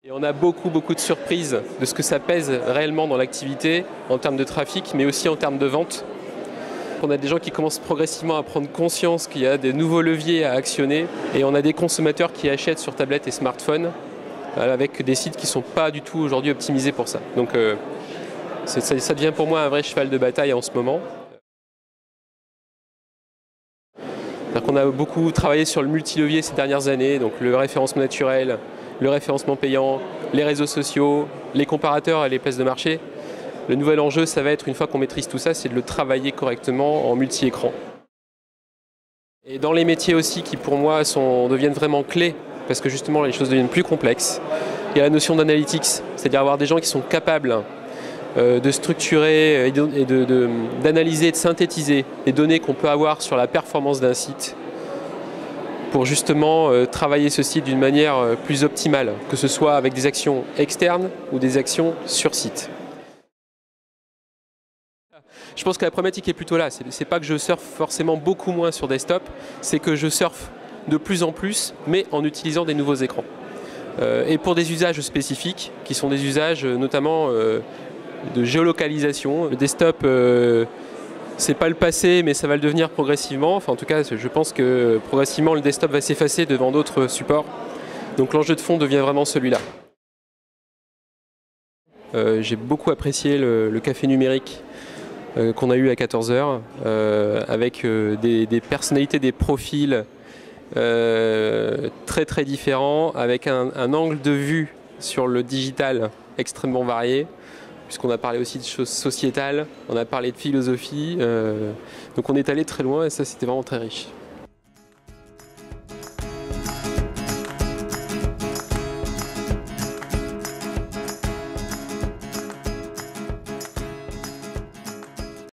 Et on a beaucoup de surprises de ce que ça pèse réellement dans l'activité en termes de trafic, mais aussi en termes de vente. On a des gens qui commencent progressivement à prendre conscience qu'il y a des nouveaux leviers à actionner et on a des consommateurs qui achètent sur tablette et smartphone avec des sites qui ne sont pas du tout aujourd'hui optimisés pour ça. Donc ça devient pour moi un vrai cheval de bataille en ce moment. On a beaucoup travaillé sur le multilevier ces dernières années, donc le référencement naturel, le référencement payant, les réseaux sociaux, les comparateurs et les places de marché. Le nouvel enjeu, ça va être, une fois qu'on maîtrise tout ça, c'est de le travailler correctement en multi-écran. Et dans les métiers aussi qui pour moi deviennent vraiment clés, parce que justement les choses deviennent plus complexes, il y a la notion d'analytics, c'est-à-dire avoir des gens qui sont capables de structurer et d'analyser, de synthétiser les données qu'on peut avoir sur la performance d'un site pour justement travailler ce site d'une manière plus optimale, que ce soit avec des actions externes ou des actions sur site. Je pense que la problématique est plutôt là. C'est pas que je surfe forcément beaucoup moins sur desktop, c'est que je surfe de plus en plus, mais en utilisant des nouveaux écrans. Et pour des usages spécifiques, qui sont des usages notamment de géolocalisation. Le desktop, c'est pas le passé, mais ça va le devenir progressivement. Enfin, en tout cas, je pense que progressivement, le desktop va s'effacer devant d'autres supports. Donc l'enjeu de fond devient vraiment celui-là. J'ai beaucoup apprécié le café numérique qu'on a eu à 14h, avec des personnalités, des profils très différents, avec un angle de vue sur le digital extrêmement varié, puisqu'on a parlé aussi de choses sociétales, on a parlé de philosophie, donc on est allé très loin et ça c'était vraiment très riche.